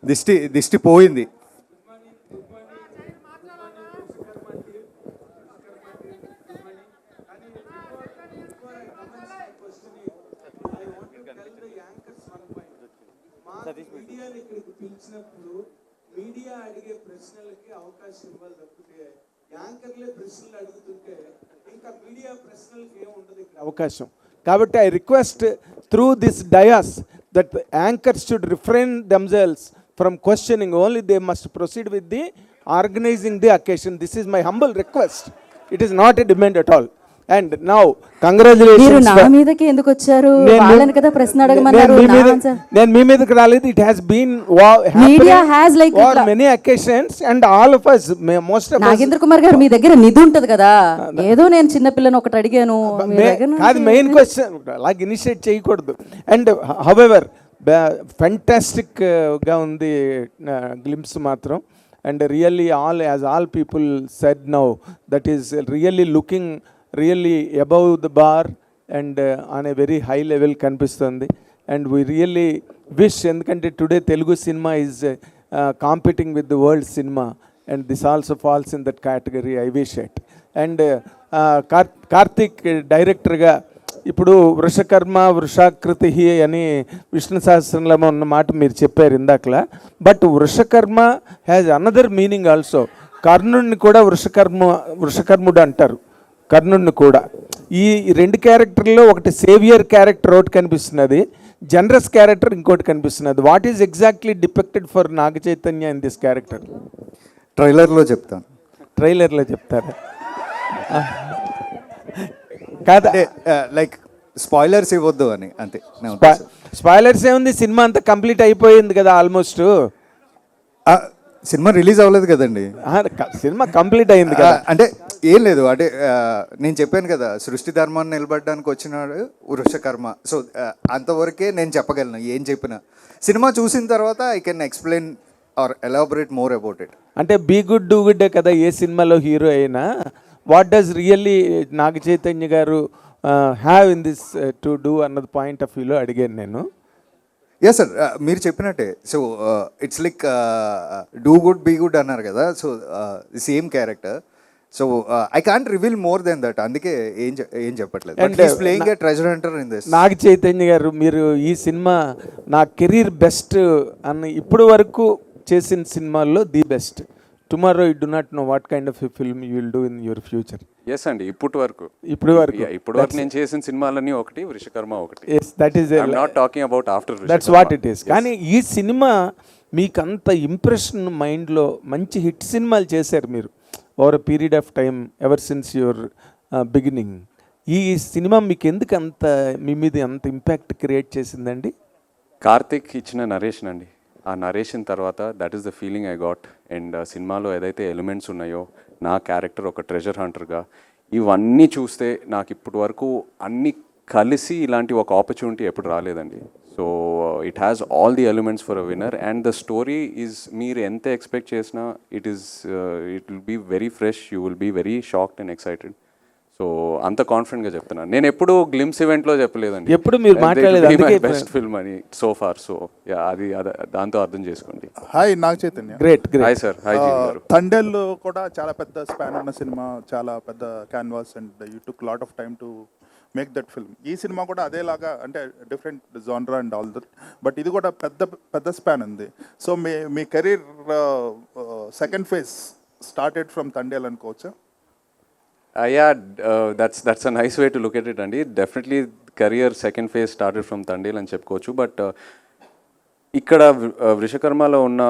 దిష్టి పోయింది. పిలిచినప్పుడు మీడియా అడిగే ప్రశ్నలకి అవకాశం ఇవ్వాలి తప్పితే యాంకర్లే ప్రశ్నలు అడుగుతుంటే ఇంకా మీడియా ప్రశ్నలకి ఏముండదు ఇక్కడ అవకాశం. కాబట్టి I request through this dais that anchors should refrain themselves from questioning, only they must proceed with the organising the occasion. This is my humble request. It is not a demand at all. And now congratulations. నా మీదకి ఎందుకు వచ్చారు? వాళ్ళని కదా ప్రశ్న అడగమన్నారు. నేను మీ మీదకి రాలేదు. It has been media has like for many occasions and all of us, most of Nagendra Kumar గారు, మీ దగ్గర నిధి ఉంటది కదా, ఏదో నేను చిన్న పిల్లని ఒకటి అడిగాను కాదు మెయిన్ క్వశ్చన్ అలాగే ఇనిషియేట్ చేయకూడదు. అండ్ హౌఎవర్ ఫెంటాస్టిక్ గా ఉంది గ్లింప్స్ మాత్రం. And really all people said now, that is really looking really above the bar and on a very high level కనిపిస్తుంది. And we really wish, ఎందుకంటే today Telugu cinema is competing with the world cinema, and this also falls in that category. I wish it. And Karthik డైరెక్టర్గా ఇప్పుడు వృషకర్మ వృషాకృతి అని విష్ణు సహస్రంలో ఉన్న మాట మీరు చెప్పారు ఇందాకలా. But Vrishakarma has another meaning also. కర్ణుడిని కూడా వృషకర్ముడు అంటారు, కర్ణుడిని కూడా. ఈ రెండు క్యారెక్టర్లో ఒకటి సేవియర్ క్యారెక్టర్ ఒకటి కనిపిస్తున్నది, జనరస్ క్యారెక్టర్ ఇంకోటి కనిపిస్తున్నది. What is exactly depicted for Naga Chaitanya in this character? ట్రైలర్లో చెప్తాను. ట్రైలర్లో చెప్తారా? కాదా, లైక్ స్పాయిలర్స్ ఇవ్వద్దు అని అంతే. స్పాయిలర్స్ ఏముంది, సినిమా అంతా కంప్లీట్ అయిపోయింది కదా ఆల్మోస్ట్. సినిమా రిలీజ్ అవ్వలేదు కదండి. సినిమా కంప్లీట్ అయింది కదా. అంటే ఏం లేదు, అంటే నేను చెప్పాను కదా, సృష్టి ధర్మాన్ని నిలబడడానికి వచ్చినాడు వృషకర్మ. సో అంతవరకే నేను చెప్పగలను. ఏం చెప్పినా సినిమా చూసిన తర్వాత I can explain or elaborate more about it. అంటే బీ గుడ్ డూ గుడ్డే కదా ఏ సినిమాలో హీరో అయినా. What does really Naga Chaitanya గారు have in this to do అన్నది పాయింట్ ఆఫ్ వ్యూలో అడిగాను నేను. ఎస్ సార్, మీరు చెప్పినట్టే. So it's like do good be good అన్నారు కదా. So same character. So I can't reveal more then that. అందుకే ఏం చెప్పట్లేదు. Playing a treasure hunter in this. నాగ చైతన్య గారు, మీరు ఈ సినిమా నా కెరీర్ బెస్ట్ అని ఇప్పుడు వరకు చేసిన సినిమాల్లో the best. Tomorrow you do not know what kind of film you will do in your future. Yes అండి, ఇప్పుడు వరకు నేను చేసిన సినిమాలన్నీ ఒకటి, వృషకర్మ ఒకటి. That is not talking about after. That's what it is. కానీ ఈ సినిమా మీకు అంత ఇంప్రెషన్ మైండ్లో మంచి హిట్ సినిమాలు చేశారు మీరు over a period of time ever since your beginning. ఈ సినిమా మీకు ఎందుకు అంత మీ మీద అంత ఇంపాక్ట్ క్రియేట్ చేసిందండి? కార్తిక్ ఇచ్చిన నరేషన్ అండి. ఆ నరేషన్ తర్వాత that is the feeling I got. And సినిమాలో ఏదైతే ఎలిమెంట్స్ ఉన్నాయో, నా క్యారెక్టర్ ఒక ట్రెజర్ హంటర్గా, ఇవన్నీ చూస్తే నాకు ఇప్పటి వరకు అన్నీ కలిసి ఇలాంటి ఒక ఆపర్చునిటీ ఎప్పుడు రాలేదండి. So it has all the elements for a winner. And the story is, మీరు ఎంత ఎక్స్పెక్ట్ చేసినా it will be very fresh. You will be very shocked and excited. So అంత కాన్ఫిడెంట్గా చెప్తున్నాను. నేను ఎప్పుడు గ్లిమ్స్ ఈవెంట్లో చెప్పలేదండి, ఎప్పుడు మీరు మాట్లాడలేదు బెస్ట్ ఫిల్మ్ అని సో ఫార్. సో అది దాంతో అర్థం చేసుకోండి. Hi Naga Chaitanya. Great. Hi sir. Hi garu. Thandel కూడా చాలా పెద్ద స్పాన్ ఉన్న సినిమా, చాలా పెద్ద canvas, and you took lot of time to make that film. ఈ సినిమా కూడా అదేలాగా, అంటే డిఫరెంట్ జానరా అండ్ ఆల్ దట్, బట్ ఇది కూడా పెద్ద స్పాన్ ఉంది. సో మీ career second phase started from Thandel అనుకోవచ్చా? Yeah, that's a nice way to look at it అండి. Definitely career second phase started from Thandel అని చెప్పుకోవచ్చు. బట్ ఇక్కడ వృషకర్మలో ఉన్న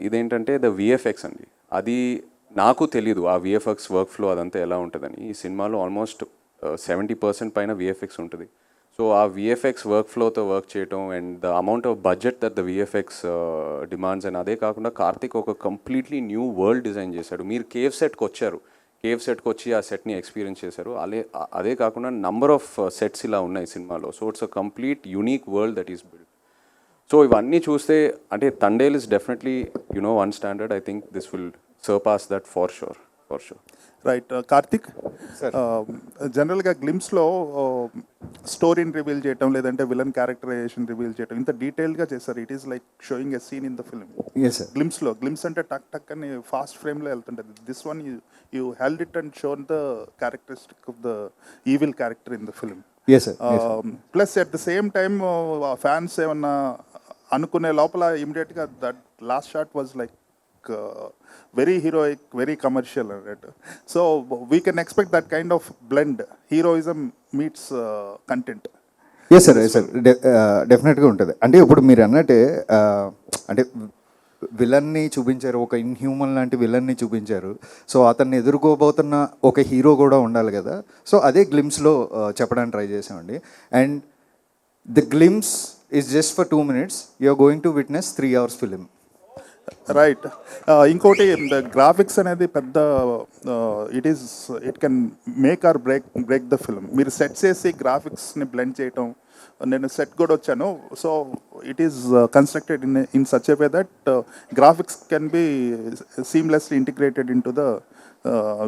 ఇదేంటంటే ద విఎఫ్ఎక్స్ అండి. అది నాకు తెలీదు ఆ విఎఫ్ఎక్స్ వర్క్ ఫ్లో అదంతా ఎలా ఉంటుందని. ఈ సినిమాలో ఆల్మోస్ట్ 70% పైన విఎఫ్ఎక్స్ ఉంటుంది. సో ఆ విఎఫ్ఎక్స్ వర్క్ ఫ్లోతో వర్క్ చేయటం and the amount of budget that the VFX demands. And అదే కాకుండా కార్తిక్ ఒక కంప్లీట్లీ న్యూ వరల్డ్ డిజైన్ చేశాడు. మీరు కేవ్ సెట్కి వచ్చారు, కేవ్ సెట్కి వచ్చి ఆ సెట్ని ఎక్స్పీరియన్స్ చేశారు. అదే కాకుండా నంబర్ ఆఫ్ సెట్స్ ఇలా ఉన్నాయి సినిమాలో. So it's a complete unique world that is build. So ఇవన్నీ చూస్తే అంటే Thandel is definitely one standard. I think this will surpass that for sure. Right Karthik జనరల్గా గ్లిమ్స్లో స్టోరీని రివీల్ చేయటం లేదంటే విలన్ క్యారెక్టరైజేషన్ రివీల్ చేయటం ఇంత డీటెయిల్గా చేస్తారు. It is like showing a scene in the film. Yes sir. Glimpse అంటే టక్ టక్ అని ఫాస్ట్ ఫ్రేమ్లో వెళ్తుంటుంది. This one you held it and shown the characteristic of the evil character in the film. Yes sir. Plus at the same time fans ఏమన్నా అనుకునే లోపల ఇమీడియట్గా that last shot was like very heroic, very commercial అన్నట్టు. So we can expect that kind of blend, heroism meets content. Yes sir, yes sir, డెఫినెట్గా ఉంటుంది. అంటే ఇప్పుడు మీరు అన్నట్టే అంటే విలన్ని చూపించారు, ఒక ఇన్హ్యూమన్ లాంటి విలన్ని చూపించారు. సో అతన్ని ఎదుర్కోబోతున్న ఒక హీరో కూడా ఉండాలి కదా. సో అదే గ్లిమ్స్లో చెప్పడానికి ట్రై చేసామండి. And the glimpse is just for 2 minutes. You are going to witness 3 hours film. Right. ఇంకోటి గ్రాఫిక్స్ అనేది పెద్ద it can make or break the film. మీరు సెట్స్ వేసి గ్రాఫిక్స్ని బ్లెండ్ చేయటం, నేను సెట్ కూడా వచ్చాను. So it is constructed in such a way that graphics can be seamlessly integrated in to the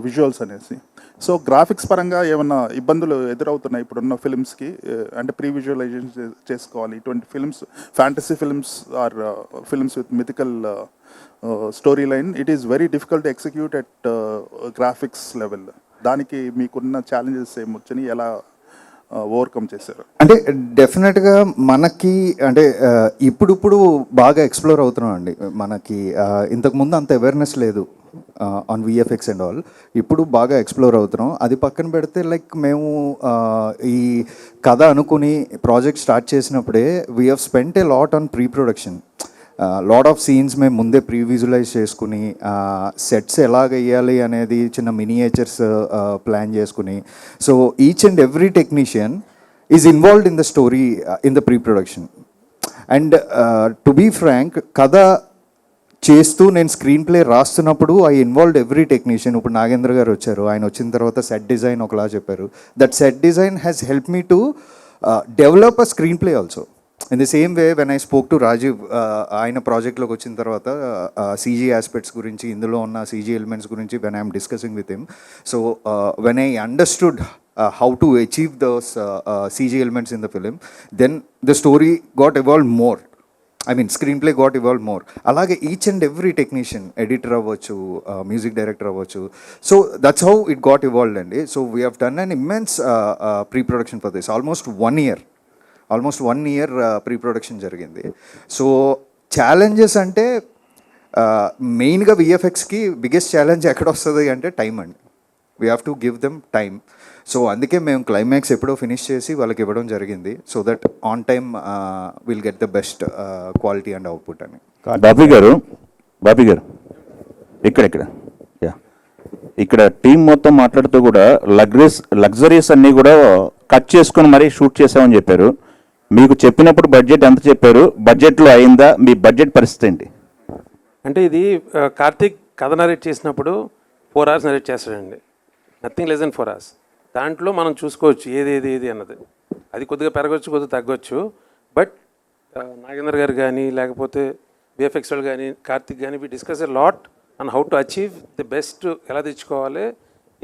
visuals అనేసి. సో గ్రాఫిక్స్ పరంగా ఏమన్నా ఇబ్బందులు ఎదురవుతున్నాయి ఇప్పుడున్న ఫిల్మ్స్కి? అంటే ప్రీ విజువలైజేషన్ చేసుకోవాలి ఇటువంటి films, fantasy films or films with mythical story line. It is very difficult to execute at graphics level. దానికి మీకున్న ఛాలెంజెస్ ఏమొచ్చని, ఎలా ఓవర్కమ్ చేశారు? అంటే డెఫినెట్గా మనకి అంటే ఇప్పుడు బాగా ఎక్స్ప్లోర్ అవుతున్నాం అండి. మనకి ఇంతకుముందు అంత అవేర్నెస్ లేదు ఆన్ విఎఫ్ఎక్స్ అండ్ ఆల్. ఇప్పుడు బాగా ఎక్స్ప్లోర్ అవుతున్నాం. అది పక్కన పెడితే లైక్ మేము ఈ కథ అనుకుని ప్రాజెక్ట్ స్టార్ట్ చేసినప్పుడే we have spent a lot on pre production. Lot of scenes మేము ముందే ప్రీ విజువలైజ్ చేసుకుని, సెట్స్ ఎలాగ వేయాలి అనేది చిన్న మినియేచర్స్ ప్లాన్ చేసుకుని. So each and every technician is involved in the story in the pre production. And to be frank, కథ చేస్తూ నేను స్క్రీన్ ప్లే రాస్తున్నప్పుడు ఐ ఇన్వాల్వ్డ్ ఎవ్రీ టెక్నీషియన్. ఇప్పుడు నాగేంద్ర గారు వచ్చారు, ఆయన వచ్చిన తర్వాత సెట్ డిజైన్ ఒకలా చెప్పారు. That set design has help me to develop a screenplay also. In the same way when I spoke to Rajeev, ఆయన ప్రాజెక్ట్లోకి వచ్చిన తర్వాత సీజీ ఆస్పెక్ట్స్ గురించి, ఇందులో ఉన్న సీజీ ఎలిమెంట్స్ గురించి when I'm discussing with him. So when I understood how to achieve those CG elements in the film, then the story got evolved more. I mean, screenplay got evolved more. Alage each and every technician, editor avvachu, music director avvachu. So that's how it got evolved andi. So we have done an immense pre-production for this. Almost 1 year pre-production jarigindi. So challenges ante మెయిన్గా విఎఫ్ఎక్స్కి biggest challenge ఎక్కడ వస్తుంది అంటే time అండి. We have to give them time. So అందుకే మేము climax ఎప్పుడో finish చేసి వాళ్ళకి ఇవ్వడం జరిగింది. So that on time will get the best quality and output అని. బాబీ గారు ఇక్కడ టీం మొత్తం మాట్లాడుతూ కూడా లగ్జరీస్ అన్నీ కూడా కట్ చేసుకొని మరీ షూట్ చేసామని చెప్పారు. మీకు చెప్పినప్పుడు బడ్జెట్ ఎంత చెప్పారు? బడ్జెట్లో అయిందా? మీ బడ్జెట్ పరిస్థితి ఏంటి? అంటే ఇది కార్తీక్ కథ నరేట్ చేసినప్పుడు 4 hours నరేట్ చేస్తాడండి. Nothing less than 4 hours. దాంట్లో మనం చూసుకోవచ్చు ఏది అన్నది. అది కొద్దిగా పెరగవచ్చు, కొద్దిగా తగ్గొచ్చు. బట్ నాగేంద్ర గారు కానీ, లేకపోతే విఎఫ్ఎక్స్ వాళ్ళు కానీ, కార్తిక్ కానీ, we discuss a lot and how to achieve the best, ఎలా తెచ్చుకోవాలి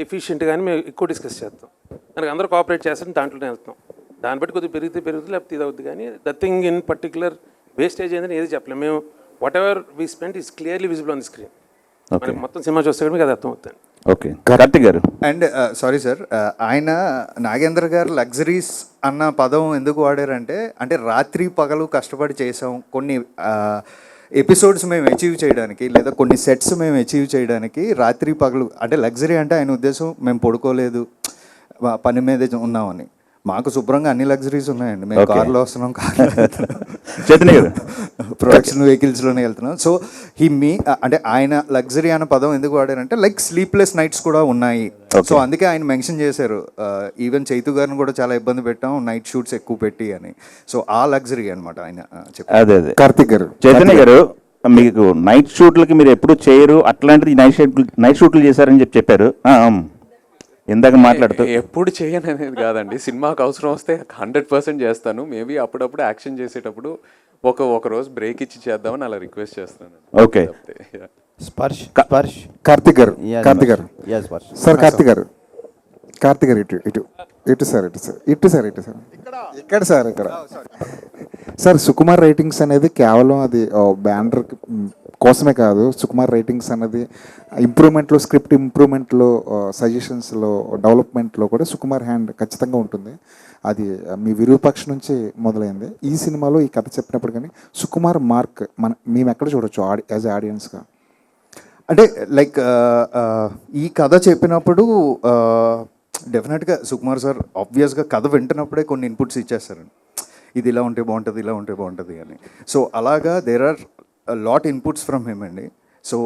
ఎఫిషియెంట్ కానీ మేము ఎక్కువ డిస్కస్ చేస్తాం. దానికి అందరూ కోఆపరేట్ చేస్తాం, దాంట్లోనే వెళ్తాం. దాన్ని బట్టి కొద్దిగా పెరుగుతుంది, లేకపోతే ఇది అవుతుంది. కానీ the thing in particular wastage ఏంటని ఏది చెప్పలేము. మేము what ever we spent is clearly visible on the screen. మొత్తం సినిమా చూస్తే కూడా మీకు అది అర్థం అవుతుంది. ఓకే, కార్తిక్ గారు. అండ్ సారీ సార్, ఆయన నాగేంద్ర గారు లగ్జరీస్ అన్న పదం ఎందుకు వాడారంటే, అంటే రాత్రి పగలు కష్టపడి చేసాం. కొన్ని ఎపిసోడ్స్ మేము అచీవ్ చేయడానికి, లేదా కొన్ని సెట్స్ మేము అచీవ్ చేయడానికి రాత్రి పగలు. అంటే లగ్జరీ అంటే ఆయన ఉద్దేశం మేము పడుకోలేదు, పని మీద ఉన్నామని. మాకు శుభ్రంగా అన్ని లగ్జరీస్ ఉన్నాయండి. మేము కార్లో వస్తున్నాం, ప్రొడక్షన్ వెహికల్స్లోనే వెళ్తున్నాం. సో అంటే ఆయన లగ్జరీ అన్న పదం ఎందుకు వాడారంటే, లైక్ స్లీప్లెస్ నైట్స్ కూడా ఉన్నాయి. సో అందుకే ఆయన మెన్షన్ చేశారు. ఈవెన్ చైతు గారిని కూడా చాలా ఇబ్బంది పెట్టాం, నైట్ షూట్స్ ఎక్కువ పెట్టి అని. సో ఆ లగ్జరీ అనమాట ఆయన అదే. కార్తిక్ గారు, చైతన్య గారు, మీకు నైట్ షూట్లకి మీరు ఎప్పుడు చేయరు, అట్లాంటిది నైట్ షూట్లు చేశారని చెప్పారు. ఇందాక మాట్లాడుతూ ఎప్పుడు చేయను అనేది కాదండి, సినిమాకి అవసరం వస్తే 100% చేస్తాను. మేబీ అప్పుడప్పుడు యాక్షన్ చేసేటప్పుడు ఒక రోజు బ్రేక్ ఇచ్చి చేద్దామని అలా రిక్వెస్ట్ చేస్తాను. ఓకే. స్పర్శ్ స్పర్శ్ కార్తిక్ గారు కార్తిక్ గారు యా స్పర్శ్ సార్ కార్తిక్ గారు కార్తిక్ గారు ఇటు ఇటు ఇటు సార్ ఇటు సార్ ఇటు సార్ ఇటు సార్ ఇక్కడ సార్ ఇక్కడ సార్ సుకుమార్ రైటింగ్స్ అనేది కేవలం అది బ్యానర్ కోసమే కాదు. సుకుమార్ రైటింగ్స్ అనేది ఇంప్రూవ్మెంట్లో, స్క్రిప్ట్ ఇంప్రూవ్మెంట్లో, సజెషన్స్లో, డెవలప్మెంట్లో కూడా సుకుమార్ హ్యాండ్ ఖచ్చితంగా ఉంటుంది. అది మీ విరూపాక్ష నుంచి మొదలైంది. ఈ సినిమాలో ఈ కథ చెప్పినప్పుడు కానీ సుకుమార్ మార్క్ మేము ఎక్కడ చూడొచ్చు యాజ్ ఆడియన్స్గా? అంటే లైక్ ఈ కథ చెప్పినప్పుడు డెఫినెట్గా సుకుమార్ సార్ ఆబ్వియస్గా కథ వింటున్నప్పుడే కొన్ని ఇన్పుట్స్ ఇచ్చేస్తారండి. ఇది ఇలా ఉంటే బాగుంటుంది, ఇలా ఉంటే బాగుంటుంది అని. సో అలాగా there are lot inputs from him అండి. So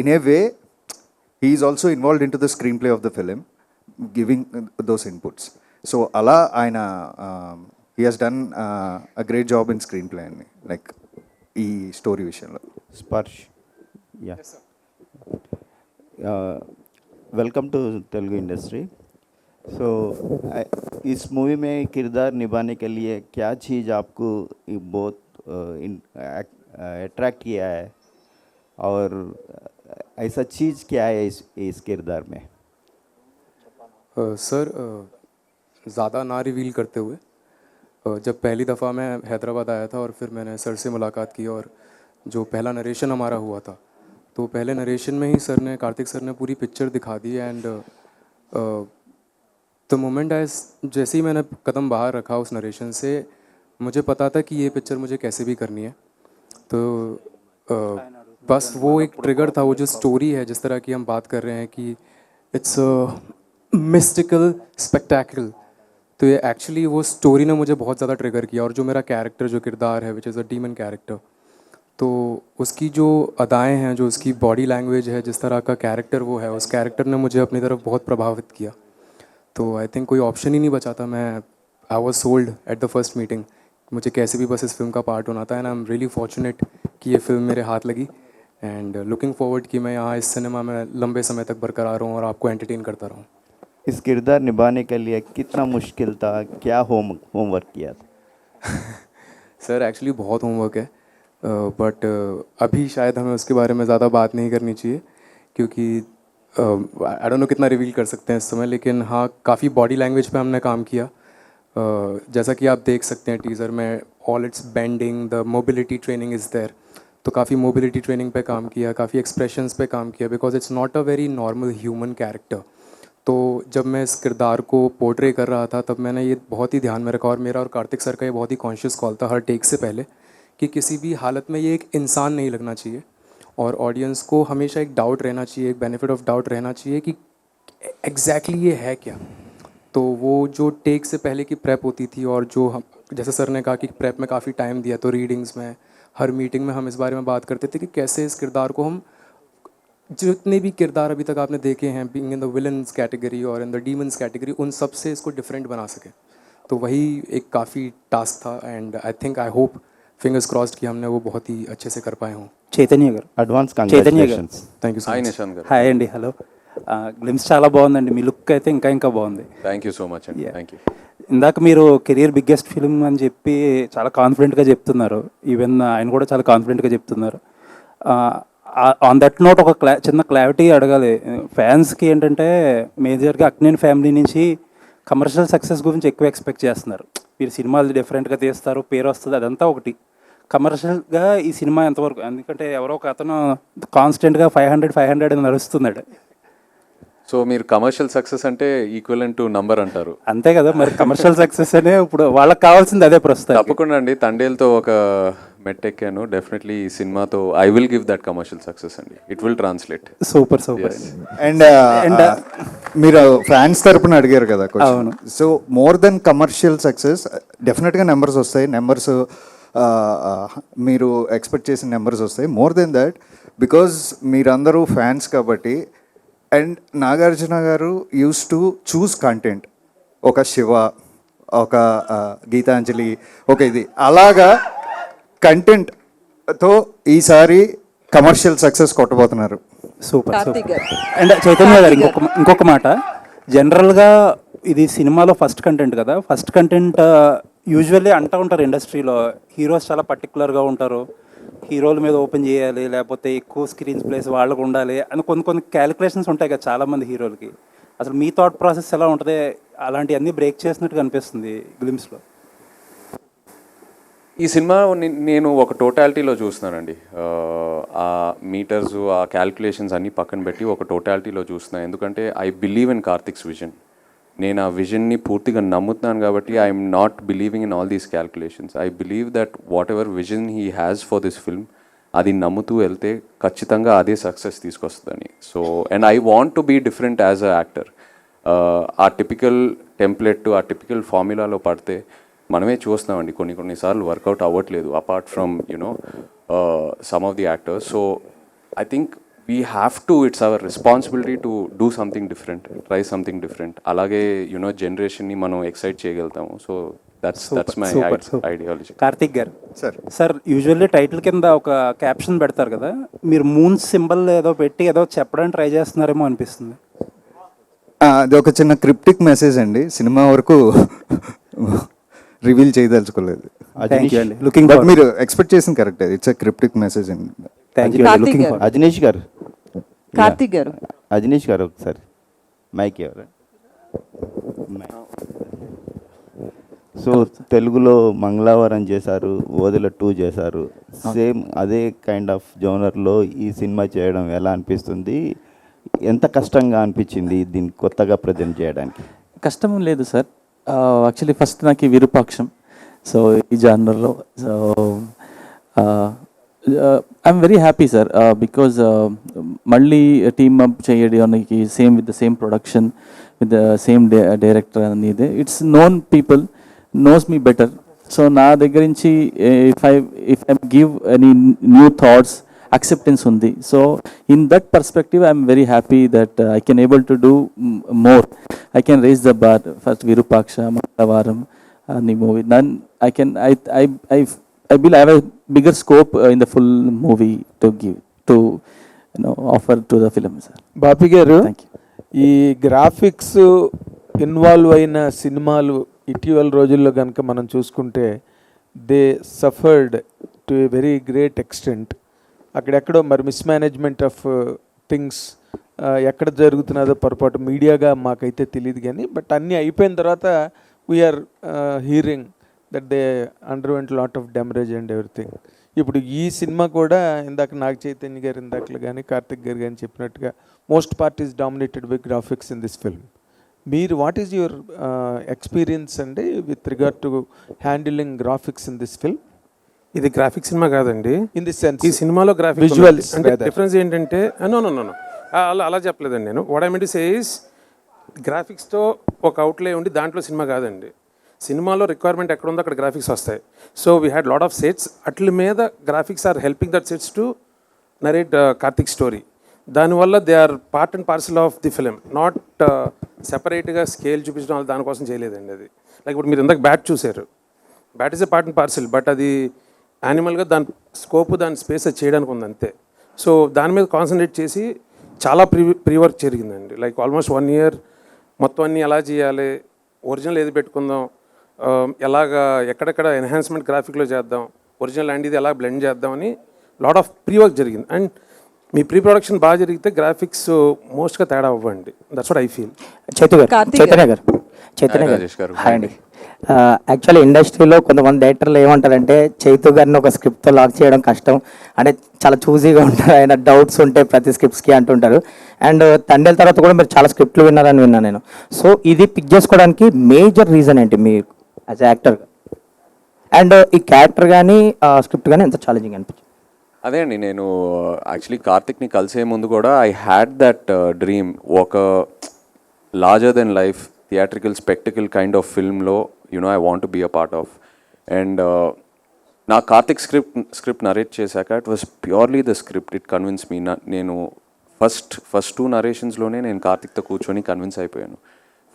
in a way he is also involved in to the screen play of the film, giving those inputs. So అలా ఆయన he has done a great job in screen play అండి, like ఈ story విషయంలో. స్పర్శ్ या welcome to Telugu industry. So इस movie में किरदार निभाने के लिए क्या चीज़ आपको बहुत अट्रैक्ट किया है और ऐसा चीज़ क्या है इस किरदार में? सर ज़्यादा ना रिवील करते हुए, जब पहली दफ़ा मैं हैदराबाद आया था और फिर मैंने सर से मुलाकात की और जो पहला नरेशन हमारा हुआ था, तो पहले नरेशन में ही सर ने, कार्तिक सर ने पूरी पिक्चर दिखा दी. एंड द मोमेंट जैसे ही मैंने कदम बाहर रखा उस नरेशन से, मुझे पता था कि ये पिक्चर मुझे कैसे भी करनी है. तो बस वो एक ट्रिगर था, वो जो स्टोरी है जिस तरह की हम बात कर रहे हैं कि इट्स मिस्टिकल स्पेक्टेकल, तो ये एक्चुअली वो स्टोरी ने मुझे बहुत ज़्यादा ट्रिगर किया. और जो मेरा कैरेक्टर, जो किरदार है which is a demon character, तो उसकी जो अदाएं हैं, जो उसकी बॉडी लैंग्वेज है, जिस तरह का कैरेक्टर वो है, उस कैरेक्टर ने मुझे अपनी तरफ बहुत प्रभावित किया. तो आई थिंक कोई ऑप्शन ही नहीं बचा था. I was sold at the first meeting. मुझे कैसे भी बस इस फिल्म का पार्ट होना था. And I am really fortunate कि ये फिल्म मेरे हाथ लगी. एंड लुकिंग फॉरवर्ड कि मैं यहाँ इस सिनेमा में लंबे समय तक बरकरार रहूँ और आपको एंटरटेन करता रहूँ. इस किरदार निभाने के लिए कितना मुश्किल था, क्या होमवर्क किया था? सर एक्चुअली बहुत होमवर्क है, बट अभी शायद हमें उसके बारे में ज़्यादा बात नहीं करनी चाहिए, क्योंकि आई डोंट नो कितना रिवील कर सकते हैं इस समय. लेकिन हाँ, काफ़ी बॉडी लैंग्वेज पे हमने काम किया. जैसा कि आप देख सकते हैं टीज़र में, all it's bending, the mobility training is there. तो काफ़ी मोबिलिटी ट्रेनिंग पे काम किया, काफ़ी एक्सप्रेशंस पे काम किया, because it's not a very normal human character. तो जब मैं इस किरदार को पोर्ट्रे कर रहा था, तब मैंने ये बहुत ही ध्यान में रखा. और मेरा और कार्तिक सर का ये बहुत ही कॉन्शियस कॉल था हर टेक से पहले, कि किसी भी हालत में ये एक इंसान नहीं लगना चाहिए. और ऑडियंस को हमेशा एक डाउट रहना चाहिए, एक बेनिफिट ऑफ डाउट रहना चाहिए कि एग्जैक्टली ये है क्या. तो वो जो टेक से पहले की प्रेप होती थी, और जो हम, जैसे सर ने कहा कि प्रेप में काफ़ी टाइम दिया, तो रीडिंग्स में, हर मीटिंग में हम इस बारे में बात करते थे कि कैसे इस किरदार को हम, जितने भी किरदार अभी तक आपने देखे हैं being in the villains category और इन द डीमन्स कैटेगरी, उन सब से इसको डिफरेंट बना सके. तो वही एक काफ़ी टास्क था. And I think, I hope, fingers crossed कि हमने वो बहुत ही अच्छे से कर पाए हों. చైతన్య గారు, advance Chaitanya garu, congratulations. Thank you so hi much. Nishan garu. Hi అండి. హలో. గ్లిమ్స్ చాలా బాగుందండి. మీ లుక్ అయితే ఇంకా బాగుంది. థ్యాంక్ యూ సో మచ్ అండి. Yeah. Thank you. ఇందాక మీరు కెరియర్ బిగ్గెస్ట్ ఫిల్మ్ అని చెప్పి చాలా కాన్ఫిడెంట్గా చెప్తున్నారు. ఈవెన్ ఆయన కూడా చాలా కాన్ఫిడెంట్గా చెప్తున్నారు. ఆన్ దట్ నోట్ ఒక చిన్న క్లారిటీ అడగాలి ఫ్యాన్స్కి. ఏంటంటే మేజర్గా అక్కినేని ఫ్యామిలీ నుంచి కమర్షియల్ సక్సెస్ గురించి ఎక్కువ ఎక్స్పెక్ట్ చేస్తున్నారు. మీరు సినిమాలు డిఫరెంట్గా తీస్తారు, పేరు వస్తుంది, అదంతా ఒకటి. కమర్షియల్గా ఈ సినిమా ఎంతవరకు? ఎందుకంటే ఎవరో ఒక అతను కాన్స్టెంట్గా 500 అని నడుస్తున్నాడు. సో మీరు కమర్షియల్ సక్సెస్ అంటే ఈక్వలెంట్ టు నంబర్ అంటారు. అంతే కదా మరి. కమర్షియల్ సక్సెస్ అనే ఇప్పుడు వాళ్ళకి కావాల్సింది అదే ప్రస్తుతం. తప్పకుండా అండి. తండేల్తో ఒక మెట్టెక్కాను. డెఫినెట్లీ ఈ సినిమాతో I will give that commercial success అండి. It will translate. Super. And మీరు ఫ్యాన్స్ తరపున అడిగారు కదా question. So more than commercial success, డెఫినెట్గా నెంబర్స్ వస్తాయి. నెంబర్స్ మీరు ఎక్స్పెక్ట్ చేసిన నెంబర్స్ వస్తాయి. మోర్ దెన్ దట్, బికాజ్ మీరందరూ ఫ్యాన్స్ కాబట్టి. And Nagarjuna garu used to choose content. ఒక శివ, ఒక గీతాంజలి, ఒక ఇది అలాగా కంటెంట్తో ఈసారి కమర్షియల్ సక్సెస్ కొట్టబోతున్నారు. సూపర్. అండ్ చైతన్య గారు ఇంకొక మాట. జనరల్గా ఇది సినిమాలో ఫస్ట్ కంటెంట్ కదా. ఫస్ట్ కంటెంట్ యూజువల్లీ అంటూ ఉంటారు ఇండస్ట్రీలో, హీరోస్ చాలా పర్టికులర్గా ఉంటారు, హీరోల మీద ఓపెన్ చేయాలి, లేకపోతే ఎక్కువ స్క్రీన్స్ ప్లేస్ వాళ్ళకు ఉండాలి అని కొన్ని క్యాలిక్యులేషన్స్ ఉంటాయి కదా చాలామంది హీరోలకి. అసలు మీ థాట్ ప్రాసెస్ ఎలా ఉంటుంది? అలాంటివన్నీ బ్రేక్ చేసినట్టు కనిపిస్తుంది గ్లిమ్స్లో. ఈ సినిమా నేను ఒక టోటాలిటీలో చూస్తున్నానండి. ఆ మీటర్స్, ఆ క్యాల్కులేషన్స్ అన్నీ పక్కన పెట్టి ఒక టోటాలిటీలో చూస్తున్నాను. ఎందుకంటే I believe in Karthik's vision. నేను ఆ విజన్ని పూర్తిగా నమ్ముతున్నాను కాబట్టి I'm not believing in all these calculations. I believe that whatever vision he has for this film, అది నమ్ముతూ వెళ్తే ఖచ్చితంగా అదే సక్సెస్ తీసుకొస్తుందని. So and I want to be different as a actor. ఆ టిపికల్ టెంప్లెట్, ఆ typical ఫార్ములాలో పడితే మనమే చూస్తున్నామండి కొన్నిసార్లు వర్కౌట్ అవ్వట్లేదు, apart from you know some of the actors. So I think we have to, it's our responsibility to do something different, try something different. అలాగే you know జనరేషన్ని మనం ఎక్సైట్ చేయగలుగుతాము. So that's my ideology. Karthik గారు సార్ సార్, యూజువల్లీ టైటిల్ కింద ఒక caption పెడతారు కదా, మీరు moon symbol ఏదో పెట్టి ఏదో చెప్పడానికి ట్రై చేస్తున్నారేమో అనిపిస్తుంది. అది ఒక చిన్న క్రిప్టిక్ మెసేజ్ అండి, సినిమా వరకు రివీల్ చేయదలుచుకోలేదు. లుకింగ్ బట్ మీరు ఎక్స్పెక్ట్ చేసింది correct, it's a cryptic message అండి. Thank you. Looking for Ajaneesh గారు, కార్తిక్ గారు, అజనీష్ గారు ఒకసారి మైక్ ఎవరు. సో తెలుగులో మంగళవారం చేశారు, ఓదెల 2 చేశారు. సేమ్ అదే కైండ్ ఆఫ్ జోనర్లో ఈ సినిమా చేయడం ఎలా అనిపిస్తుంది? ఎంత కష్టంగా అనిపించింది దీన్ని కొత్తగా ప్రజెంట్ చేయడానికి? కష్టం లేదు సార్. యాక్చువల్లీ ఫస్ట్ నాకు విరూపాక్షం, సో ఈ జానర్లో so I'm very happy sir, because మళ్ళీ టీమ్ అప్ చేయడానికి same with the same production, with the same director అనేది it's known people knows me better. So నా దగ్గర నుంచి if I give any new thoughts, acceptance ఉంది. So in that perspective I'm very happy that I can able to do more. I can raise the bar. First Virupaksha, Mangalavaaram అని movie, then I can I will have a bigger scope in the full movie to give, to offer to the film, sir. బాపి గారు, Thank you. ఈ graphics involve అయిన సినిమాలు ఇటీవల రోజుల్లో కనుక మనం చూసుకుంటే they suffered to a very great extent. అక్కడెక్కడో మరి మిస్మేనేజ్మెంట్ ఆఫ్ థింగ్స్ ఎక్కడ జరుగుతున్నదో పొరపాటు మీడియాగా మాకైతే తెలియదు కానీ, బట్ అన్నీ అయిపోయిన తర్వాత we're hearing that they underwent lot of damage and everything. ఇప్పుడు ఈ సినిమా కూడా ఇందాక నాగ చైతన్య గారు ఇందాకలు కానీ కార్తిక్ గారు కానీ చెప్పినట్టుగా most part is dominated by graphics in this film. మీరు వాట్ ఈస్ యువర్ ఎక్స్పీరియన్స్ అండి with regard to handling graphics in this film? ఇది గ్రాఫిక్ సినిమా కాదండి. ఇన్ ది సెన్స్ ఈ సినిమాలో గ్రాఫిక్ విజువల్స్ అంటే డిఫరెన్స్ ఏంటంటే అలా చెప్పలేదండి నేను. What I mean to say is గ్రాఫిక్స్తో ఒక అవుట్లే ఉండి దాంట్లో సినిమా కాదండి. సినిమాలో రిక్వైర్మెంట్ ఎక్కడ ఉందో అక్కడ గ్రాఫిక్స్ వస్తాయి. So we had lot of sets, అట్ల మీద graphics are helping that sets to narrate Karthik story. దానివల్ల they are part and parcel of the film, not సెపరేట్గా స్కేల్ చూపించడం దానికోసం చేయలేదండి. అది లైక్ ఇప్పుడు మీరు ఇందాక బ్యాట్ చూశారు, bat is a part and parcel, but అది యానిమల్గా దాని స్కోప్, దాని స్పేస్ అది చేయడానికి ఉంది అంతే. సో దాని మీద కాన్సన్ట్రేట్ చేసి చాలా ప్రీ వర్క్ జరిగిందండి. లైక్ ఆల్మోస్ట్ 1 year మొత్తం అన్నీ ఎలా చేయాలి, ఒరిజినల్ ఏది పెట్టుకుందాం, ఎలాగా ఎక్కడెక్కడ ఎన్హాన్స్మెంట్ గ్రాఫిక్లో చేద్దాం, ఒరిజినల్ అండ్ ఇది ఎలా బ్లెండ్ చేద్దామని లాట్ ఆఫ్ ప్రీ వర్క్ జరిగింది. అండ్ మీ ప్రీ ప్రొడక్షన్ బాగా జరిగితే గ్రాఫిక్స్ మోస్ట్గా తేడా అవ్వండి. That's what I feel. Chaitanya గారు హాయ్ అండి. యాక్చువల్లీ ఇండస్ట్రీలో కొంతమంది డైరెక్టర్లు ఏమంటారంటే చైతు గారిని ఒక స్క్రిప్ట్తో లాక్ చేయడం కష్టం, అంటే చాలా చూజీగా ఉంటారు, ఆయన డౌట్స్ ఉంటాయి ప్రతి స్క్రిప్ట్స్కి అంటుంటారు. అండ్ తండేల తర్వాత కూడా మీరు చాలా స్క్రిప్ట్లు విన్నారని విన్నాను నేను. సో ఇది పిక్ చేసుకోవడానికి మేజర్ రీజన్ ఏంటి మీరు యాజ్ యాక్టర్? అండ్ ఈ క్యారెక్టర్ కానీ స్క్రిప్ట్ కానీ ఎంత ఛాలెంజింగ్ అనిపించింది? అదే అండి, నేను యాక్చువల్లీ కార్తిక్ని కలిసే ముందు కూడా ఐ హ్యాడ్ దట్ డ్రీమ్, ఒక larger than life theatrical spectacle kind of ఫిల్మ్లో I want to be a part of. And నా కార్తిక్ స్క్రిప్ట్ నరేట్ చేశాక it was purely the script, it convince me. నేను ఫస్ట్ 2 నరేషన్స్లోనే నేను కార్తిక్తో కూర్చొని కన్విన్స్ అయిపోయాను.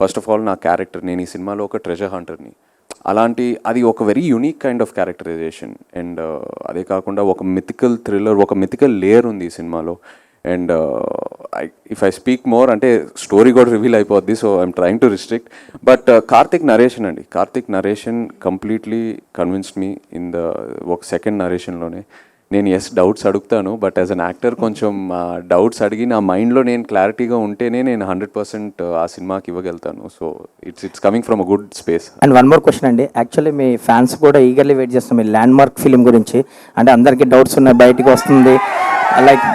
ఫస్ట్ ఆఫ్ ఆల్ నా క్యారెక్టర్, నేను ఈ సినిమాలో ఒక ట్రెజర్ హంటర్ని, అలాంటి అది ఒక very unique kind of characterization. And అదే కాకుండా ఒక మిథికల్ థ్రిల్లర్, ఒక మిథికల్ లేయర్ ఉంది ఈ సినిమాలో. And if I speak more అంటే స్టోరీ కూడా రివీల్ అయిపోద్ది, so I'm trying to restrict. But Karthik narration అండి, Karthik narration completely convinced me in the ఒక సెకండ్ నరేషన్లోనే. నేను డౌట్స్ అడుగుతాను, బట్ యాజ్ అన్ యాక్టర్ కొంచెం డౌట్స్ అడిగి నా మైండ్లో నేను క్లారిటీగా ఉంటేనే నేను 100% ఆ సినిమాకి ఇవ్వగలుగుతాను. So it's coming from a good space. And one more question అండి, యాక్చువల్లీ మీ ఫ్యాన్స్ కూడా ఈగర్లీ వెయిట్ చేస్తున్నారు మీ ల్యాండ్ మార్క్ ఫిలిం గురించి. అంటే అందరికీ డౌట్స్ ఉన్నాయి, బయటికి వస్తుంది లైక్,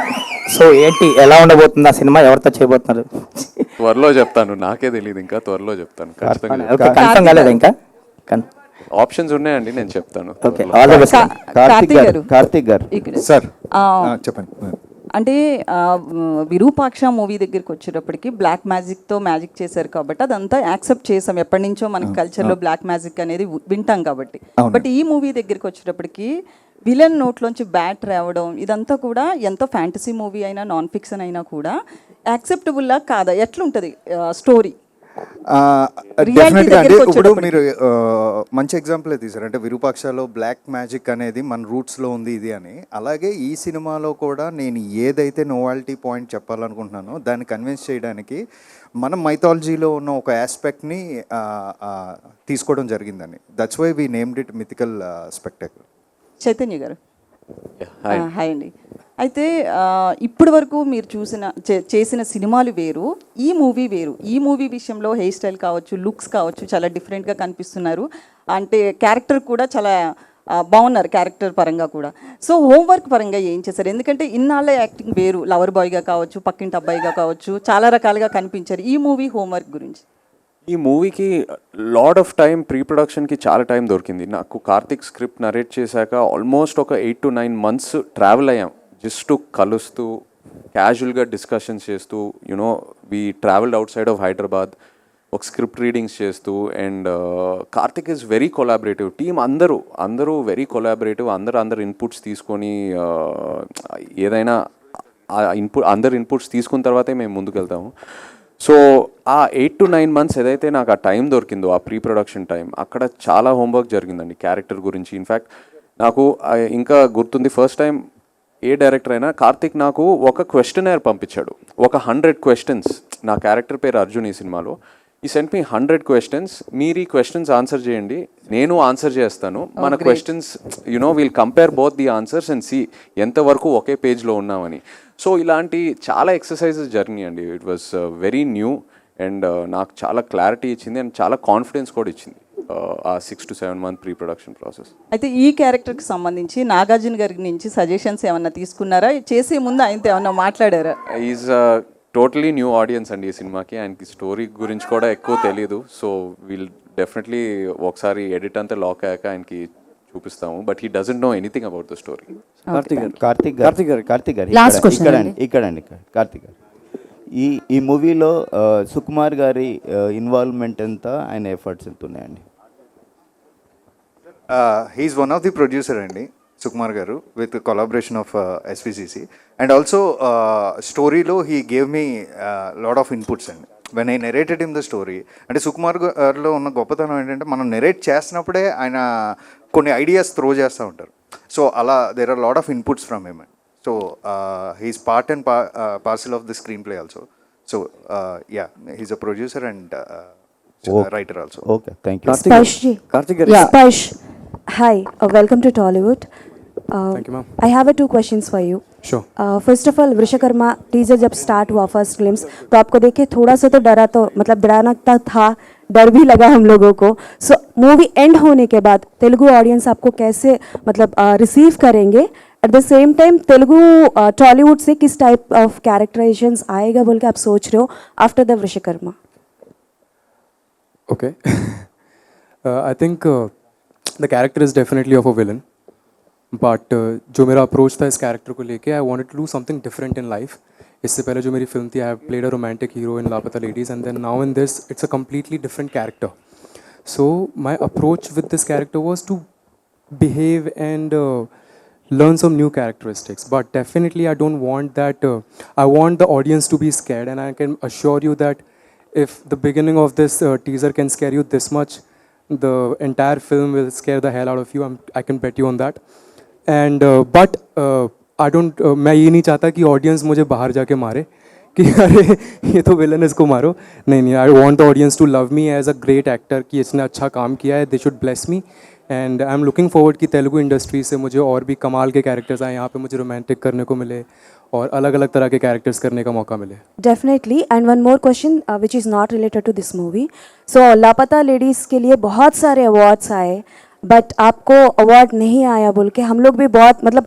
సో ఏంటి ఎలా ఉండబోతుంది ఆ సినిమా, ఎవరితో చేయబోతున్నారు? త్వరలో చెప్తాను, నాకే తెలియదు, ఇంకా త్వరలో చెప్తాను ఖచ్చితంగా. ఓకే, కన్ఫర్మ్ కాలేదు ఇంకా? ఆప్షన్స్ ఉన్నాయండి, నేను చెప్తాను. Okay, all the best. Karthik గారు సార్ చెప్పండి. అంటే విరూపాక్ష మూవీ దగ్గరికి వచ్చేటప్పటికి బ్లాక్ మ్యాజిక్తో మ్యాజిక్ చేశారు కాబట్టి అదంతా యాక్సెప్ట్ చేసాం, ఎప్పటి నుంచో మన కల్చర్లో బ్లాక్ మ్యాజిక్ అనేది వింటాం కాబట్టి. బట్ ఈ మూవీ దగ్గరికి వచ్చేటప్పటికి విలన్ నోట్లోంచి బ్యాట్ రావడం ఇదంతా కూడా ఎంత ఫ్యాంటసీ మూవీ అయినా నాన్ ఫిక్షన్ అయినా కూడా యాక్సెప్టబుల్లా కాదా, ఎట్లుంటుంది స్టోరీ? డెఫినెట్గా అంటే ఇప్పుడు మీరు మంచి ఎగ్జాంపులే తీశారు. అంటే విరూపాక్షలో బ్లాక్ మ్యాజిక్ అనేది మన రూట్స్లో ఉంది ఇది అని. అలాగే ఈ సినిమాలో కూడా నేను ఏదైతే నోవాలిటీ పాయింట్ చెప్పాలనుకుంటున్నానో దాన్ని కన్విన్స్ చేయడానికి మనం మైథాలజీలో ఉన్న ఒక ఆస్పెక్ట్ని తీసుకోవడం జరిగిందండి. That's why we named it mythical spectacle. Chaitanya గారు హాయ్ అండి. అయితే ఇప్పటి వరకు మీరు చేసిన సినిమాలు వేరు, ఈ మూవీ వేరు. ఈ మూవీ విషయంలో హెయిర్ స్టైల్ కావచ్చు, లుక్స్ కావచ్చు, చాలా డిఫరెంట్గా కనిపిస్తున్నారు. అంటే క్యారెక్టర్ కూడా చాలా బాగున్నారు, క్యారెక్టర్ పరంగా కూడా. సో హోంవర్క్ పరంగా ఏం చేశారు? ఎందుకంటే ఇన్నాళ్ళ యాక్టింగ్ వేరు, లవర్ బాయ్గా కావచ్చు, పక్కింటి అబ్బాయిగా కావచ్చు, చాలా రకాలుగా కనిపించారు. ఈ మూవీ హోంవర్క్ గురించి. ఈ మూవీకి లాడ్ ఆఫ్ టైం, ప్రీ ప్రొడక్షన్కి చాలా టైం దొరికింది నాకు. కార్తిక్ స్క్రిప్ట్ నరేట్ చేశాక ఆల్మోస్ట్ ఒక 8 to 9 months ట్రావెల్ అయ్యాం, జస్ట్ కలుస్తూ క్యాజువల్గా డిస్కషన్స్ చేస్తూ. You know we travelled out side of Hyderabad, ఒక స్క్రిప్ట్ రీడింగ్స్ చేస్తూ. And Karthik is very collaborative. Team అందరూ వెరీ కొలాబరేటివ్. అందరు ఇన్పుట్స్ తీసుకొని ఏదైనా అందరు ఇన్పుట్స్ తీసుకున్న తర్వాతే మేము ముందుకు వెళ్తాము. సో ఆ 8 to 9 months ఏదైతే నాకు ఆ టైం దొరికిందో, ఆ ప్రీ ప్రొడక్షన్ టైం, అక్కడ చాలా హోంవర్క్ జరిగిందండి క్యారెక్టర్ గురించి. ఇన్ఫ్యాక్ట్ నాకు ఇంకా గుర్తుంది, ఫస్ట్ టైం ఏ డైరెక్టర్ అయినా కార్తిక్ నాకు ఒక క్వశ్చనర్ పంపించాడు, ఒక 100 questions. నా క్యారెక్టర్ పేరు అర్జున్ ఈ సినిమాలో. ఈ సెంట్ మీ 100 questions. మీరు ఈ క్వశ్చన్స్ ఆన్సర్ చేయండి, నేను ఆన్సర్ చేస్తాను. మన questions will compare both the answers and see ఎంతవరకు ఒకే పేజ్లో ఉన్నామని. సో ఇలాంటి చాలా ఎక్సర్సైజెస్ జరిగినాయండి. It was very new and నాకు చాలా క్లారిటీ ఇచ్చింది అండ్ చాలా కాన్ఫిడెన్స్ కూడా ఇచ్చింది ఆ 6 to 7 month pre production process. అయితే ఈ క్యారెక్టర్కి సంబంధించి నాగార్జున గారి నుంచి సజెషన్స్ ఏమన్నా తీసుకున్నారా? చేసే ముందు ఆయనతో ఏమన్నా మాట్లాడారా? ఈజ్ టోటలీ న్యూ ఆడియన్స్ అండి ఈ సినిమాకి. ఆయనకి స్టోరీ గురించి కూడా ఎక్కువ తెలియదు. సో వీల్ డెఫినెట్లీ ఒకసారి ఎడిట్ అంతా లాక్ అయ్యాక ఆయనకి చూపిస్తాము. But he doesn't know anything about the story. Karthik గారు ఇక్కడండి కార్తిక్ గారు, ఈ మూవీలో సుకుమార్ గారి ఇన్వాల్వ్మెంట్ ఎంత, ఆయన ఎఫర్ట్స్ ఎంత ఉన్నాయండి? He's one of the producer అండి సుకుమార్ గారు, with collaboration of SVCC. And also స్టోరీలో he gave me lot of inputs అండి when I narrated in the story. అంటే సుకుమార్ గారిలో ఉన్న గొప్పతనం ఏంటంటే మనం నెరేట్ చేస్తున్నప్పుడే ఆయన కొన్ని ఐడియాస్ త్రో చేస్తూ ఉంటారు. సో అలా there are lot of inputs from him. So he is part and parcel of the screen play also. So yeah, he is a producer and writer also. Okay, thank you. Karthik, Spash. Hi, welcome to Tollywood. Thank you, ma'am. I have 2 questions for you. Sure. First of all, Vishwakarma teaser जब start हुआ first glimpse, तो आपको देख के थोड़ा सा तो डराना था, डर भी लगा हम लोगों को. सो मूवी एंड होने के बाद तेलुगु ऑडियंस आपको कैसे रिसीव करेंगे? At the same time Telugu Tollywood से किस टाइप ऑफ कैरेक्टराइजेशंस आएगा बोल के आप सोच रहे हो after the Vishwakarma? Okay. I think the character is definitely of a villain. But जो मेरा अप्रोच था इस कैरेक्टर को लेके, I wanted to do something different in life. इससे पहले जो मेरी फिल्म थी, I have played a romantic hero in Laapataa Ladies, and then now in this it's a completely different character. So my approach with this character was to behave and learn some new characteristics. But definitely I don't want that. I want the audience to be scared, and I can assure you that if the beginning of this teaser can scare you this much, the entire film will scare the hell out of you. I can bet you on that. And but I don't. मैं ये नहीं चाहता कि audience मुझे बाहर जाके मारे कि अरे ये तो विलन, इसको मारो. नहीं, I want the audience to love me as a great actor, कि इसने अच्छा काम किया है. They should bless me and I am looking forward कि तेलुगु इंडस्ट्री से मुझे और भी कमाल के कैरेक्टर्स आए, यहाँ पे मुझे रोमांटिक करने को मिले और अलग अलग तरह के कैरेक्टर्स करने का मौका मिले. Definitely. And one more question which is not related to this movie. So Laapataa Ladies के लिए बहुत सारे अवार्ड्स आए, बट आपको अवार्ड नहीं आया बोल के हम लोग भी बहुत मतलब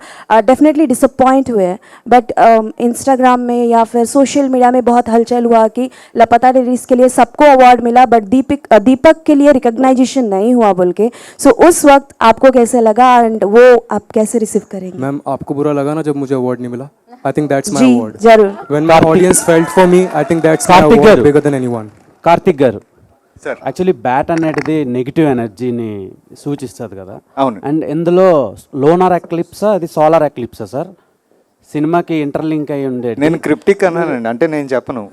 डेफिनेटली डिसअपॉइंट हुए. बट इंस्टाग्राम में या फिर सोशल मीडिया में बहुत हलचल हुआ कि लापता लेडीज़ के लिए सबको अवार्ड मिला बट दीपक के लिए रिकग्नाइजेशन नहीं हुआ बोल के. सो उस वक्त आपको कैसे लगा एंड वो आप कैसे रिसीव करेंगे? मैम आपको बुरा लगा ना जब मुझे अवार्ड नहीं मिला? आई थिंक दैट्स माय जी, अवार्ड. जरूर. When my audience felt for me, I think that's my award bigger than anyone. Karthik గారు సార్ యాక్చువల్లీ బ్యాట్ అనేది నెగిటివ్ ఎనర్జీని సూచిస్తుంది కదా. అవును. అండ్ ఇందులో లోనార్ ఎక్లిప్సా అది సోలార్ ఎక్లిప్సా సార్? సినిమాకి ఇంటర్లింక్ అయి ఉండేది. నేను క్రిప్టిక్ అన్నానండి, అంటే నేను చెప్పను.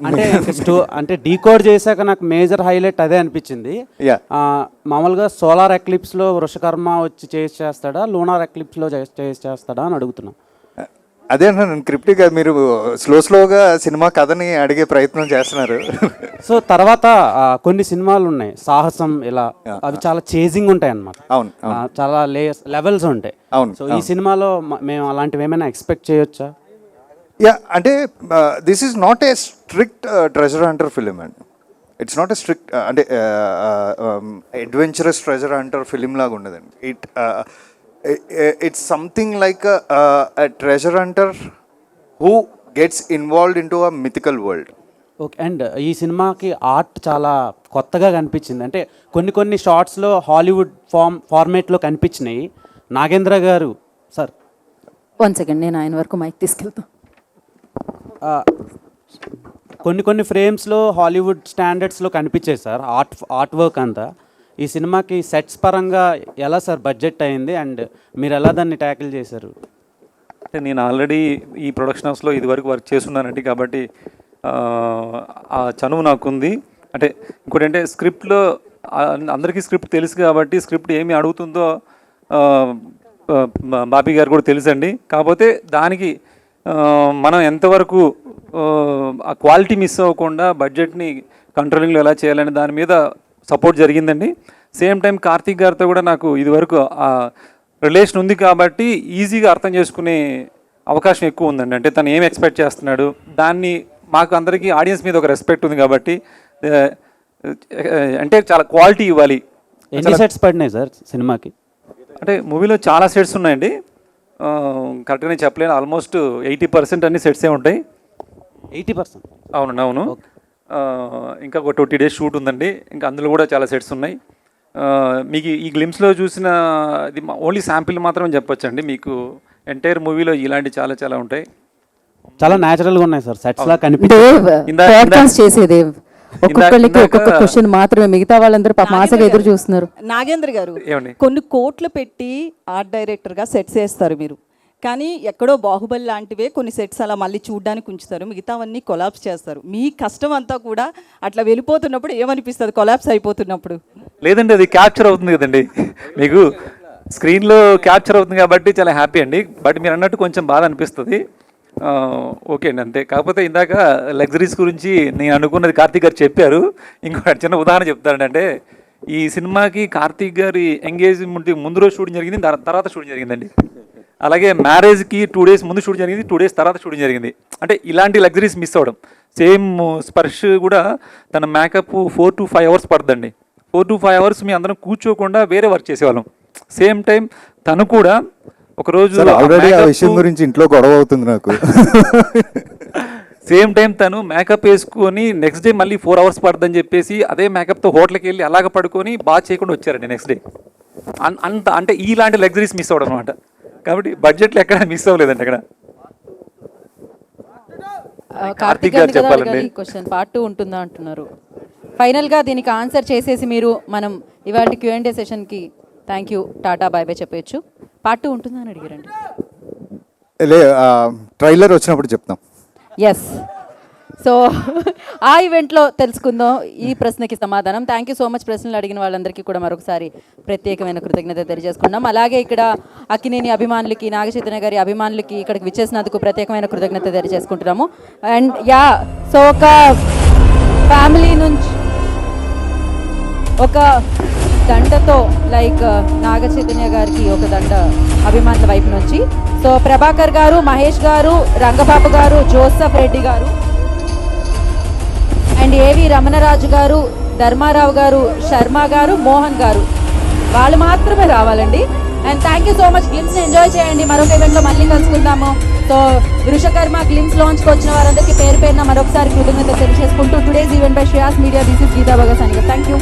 అంటే డీకోడ్ చేశాక నాకు మేజర్ హైలైట్ అదే అనిపించింది. యా మామూలుగా సోలార్ ఎక్లిప్స్లో వృషకర్మ వచ్చి చేస్తాడా, లోనార్ ఎక్లిప్స్లో చేస్తాడా అని అడుగుతున్నాం. అదే అన్నాను క్రిప్టిక్. మీరు స్లోగా సినిమా కథని అడిగే ప్రయత్నం చేస్తున్నారు. సో తర్వాత కొన్ని సినిమాలు ఉన్నాయి సాహసం ఇలా, అవి చాలా చేజింగ్ ఉంటాయి అన్నమాట. అవును, చాలా లెవెల్స్ ఉంటాయి. అవును. సో ఈ సినిమాలో మేము అలాంటివి ఏమైనా ఎక్స్పెక్ట్ చేయొచ్చా? యా అంటే this is not a strict treasure Hunter film అండి. ఇట్స్ నాట్ ఏ స్ట్రిక్ట్ అంటే అడ్వెంచరస్ ట్రెజర్ హంటర్ ఫిలిం లాగా ఉండదండి. It's something like a treasure hunter who gets involved into a mythical world. Okay. And ఈ సినిమాకి art చాలా కొత్తగా కనిపించింది. అంటే కొన్ని షార్ట్స్లో హాలీవుడ్ ఫార్మేట్లో కనిపించినాయి. నాగేంద్ర గారు సార్ 1 సెకండ్, నేను ఆయన వరకు మైక్ తీసుకెళ్తాను. కొన్ని ఫ్రేమ్స్లో హాలీవుడ్ స్టాండర్డ్స్లో కనిపించాయి సార్ ఆర్ట్ వర్క్ అంతా. ఈ సినిమాకి సెట్స్ పరంగా ఎలా సార్ బడ్జెట్ అయింది అండ్ మీరు ఎలా దాన్ని ట్యాకిల్ చేశారు? అంటే నేను ఆల్రెడీ ఈ ప్రొడక్షన్ హౌస్లో ఇదివరకు వర్క్ చేస్తున్నానండి, కాబట్టి ఆ చనువు నాకుంది. అంటే ఇంకోటి అంటే స్క్రిప్ట్లో అందరికీ స్క్రిప్ట్ తెలుసు కాబట్టి స్క్రిప్ట్ ఏమి అడుగుతుందో బాబీ గారు కూడా తెలుసండి. కాకపోతే దానికి మనం ఎంతవరకు ఆ క్వాలిటీ మిస్ అవ్వకుండా బడ్జెట్ని కంట్రోలింగ్లో ఎలా చేయాలని దాని మీద సపోర్ట్ జరిగిందండి. సేమ్ టైం కార్తీక్ గారితో కూడా నాకు ఇదివరకు రిలేషన్ ఉంది కాబట్టి ఈజీగా అర్థం చేసుకునే అవకాశం ఎక్కువ ఉందండి. అంటే తను ఏం ఎక్స్పెక్ట్ చేస్తున్నాడు, దాన్ని మాకు అందరికీ ఆడియన్స్ మీద ఒక రెస్పెక్ట్ ఉంది కాబట్టి అంటే చాలా క్వాలిటీ ఇవ్వాలి. ఎన్ని సెట్స్ పడినాయి సార్ సినిమాకి? అంటే మూవీలో చాలా సెట్స్ ఉన్నాయండి, కరెక్ట్గానే చెప్పలేను. ఆల్మోస్ట్ 80% అన్ని సెట్సే ఉంటాయి. 80%? అవునండి, అవును. ఇంకా ఒక 20 days షూట్ ఉందండి, ఇంకా అందులో కూడా చాలా సెట్స్ ఉన్నాయి. మీకు ఈ గ్లిమ్స్లో చూసిన ఇది ఓన్లీ శాంపిల్ మాత్రం చెప్పొచ్చండి. మీకు ఎంటైర్ మూవీలో ఇలాంటి చాలా ఉంటాయి. చాలా న్యాచురల్గా ఉన్నాయి సార్ సెట్స్ లా చేసేది. ఒక్కొక్కరికి ఒక్కొక్క క్వశ్చన్ మాత్రమే, మిగతా వాళ్ళందరూ పాపం ఆశగా ఎదురు చూస్తున్నారు. నాగేంద్ర గారు, కొన్ని కోట్లు పెట్టి ఆర్ట్ డైరెక్టర్గా సెట్స్ వేస్తారు మీరు, కానీ ఎక్కడో బాహుబలి లాంటివే కొన్ని సెట్స్ అలా మళ్ళీ చూడడానికి ఉంచుతారు, మిగతావన్నీ కొలాప్స్ చేస్తారు. మీ కష్టం అంతా కూడా అట్లా వెళ్ళిపోతున్నప్పుడు ఏమనిపిస్తుంది కొలాప్స్ అయిపోతున్నప్పుడు? లేదండి, అది క్యాప్చర్ అవుతుంది కదండి, మీకు స్క్రీన్లో క్యాప్చర్ అవుతుంది కాబట్టి చాలా హ్యాపీ అండి. బట్ మీరు అన్నట్టు కొంచెం బాధ అనిపిస్తుంది. ఓకే అండి, అంతే. కాకపోతే ఇందాక లగ్జరీస్ గురించి నేను అనుకున్నది కార్తీక్ గారు చెప్పారు. ఇంకొక చిన్న ఉదాహరణ చెప్తారండి. అంటే ఈ సినిమాకి కార్తీక్ గారి ఎంగేజ్మెంట్ ముందు రోజు షూటింగ్ జరిగింది, తర్వాత షూటింగ్ జరిగిందండి. అలాగే మ్యారేజ్కి 2 days ముందు షూటింగ్ జరిగింది, 2 days తర్వాత షూటింగ్ జరిగింది. అంటే ఇలాంటి లగ్జరీస్ మిస్ అవ్వడం. సేమ్ స్పర్శ్ కూడా తన మేకప్ 4 to 5 hours పడుతుందండి. 4 to 5 hours మీ అందరం కూర్చోకుండా వేరే వర్క్ చేసేవాళ్ళం. సేమ్ టైం తను కూడా ఒకరోజు ఆల్రెడీ ఆ విషయం గురించి ఇంట్లో గొడవ అవుతుంది నాకు. సేమ్ టైం తను మేకప్ వేసుకొని నెక్స్ట్ డే మళ్ళీ 4 hours పడుతుందని చెప్పేసి అదే మేకప్తో హోటల్కి వెళ్ళి అలాగ పడుకొని బాగా చేయకుండా వచ్చారండి నెక్స్ట్ డే. అంత అంటే ఇలాంటి లగ్జరీస్ మిస్ అవ్వడం అనమాట. కాబట్టి బడ్జెట్లో ఎక్కడ మిస్ అవ్వలేదండి అక్కడ. కార్తీక్ గారు చెప్పాలండి. క్వశ్చన్ పార్ట్ 2 ఉంటుందా అంటున్నారు. ఫైనల్గా దీనికి ఆన్సర్ చేసేసి మీరు మనం ఇవాళ Q&A సెషన్కి థ్యాంక్ యూ, టాటా, బై బై చెప్పచ్చు. పార్ట్ 2 ఉంటుందా అని అడిగారండి. ట్రైలర్ వచ్చినప్పుడు చెప్తాం. ఎస్, సో ఆ ఈవెంట్లో తెలుసుకుందాం ఈ ప్రశ్నకి సమాధానం. Thank you so much. ప్రశ్నలు అడిగిన వాళ్ళందరికీ కూడా మరొకసారి ప్రత్యేకమైన కృతజ్ఞత తెలియజేసుకున్నాం. అలాగే ఇక్కడ అక్కినేని అభిమానులకి, నాగచైతన్య గారి అభిమానులకి ఇక్కడికి విచ్చేసినందుకు ప్రత్యేకమైన కృతజ్ఞత తెలియజేసుకుంటున్నాము. అండ్ సో ఒక ఫ్యామిలీ నుంచి దండతో లైక్ నాగ చైతన్య గారికి ఒక దండ అభిమానుల వైపు నుంచి. సో ప్రభాకర్ గారు, మహేష్ గారు, రంగబాబు గారు, జోసఫ్ రెడ్డి గారు అండ్ ఏవి రమణరాజు గారు, ధర్మారావు గారు, శర్మ గారు, మోహన్ గారు వాళ్ళు మాత్రమే రావాలండి. And thank you so much. గ్లిమ్స్ని ఎంజాయ్ చేయండి. మరొక ఈవెంట్లో మళ్ళీ కలుసుకుందాము. సో విరుషకర్మ గ్లిమ్స్ లాంచ్కి వచ్చిన వారందరికీ పేరు పేరున మరొకసారి కృతజ్ఞత తెలియజేసుకుంటూ today's event by Shreyas media, this is Geeta Bhagat. Thank you.